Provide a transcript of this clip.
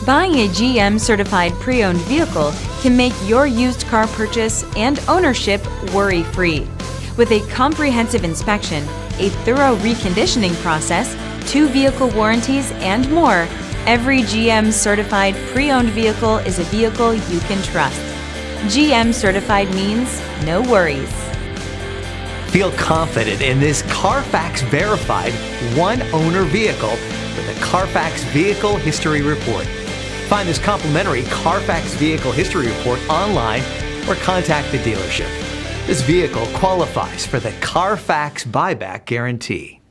Buying a GM certified pre-owned vehicle can make your used car purchase and ownership worry-free. With a comprehensive inspection, a thorough reconditioning process, 2 vehicle warranties, and more, every GM certified pre-owned vehicle is a vehicle you can trust. GM certified means no worries. Feel confident in this CarFax verified one-owner vehicle with a CarFax Vehicle History Report. Find this complimentary CarFax Vehicle History Report online or contact the dealership. This vehicle qualifies for the CarFax Buyback Guarantee.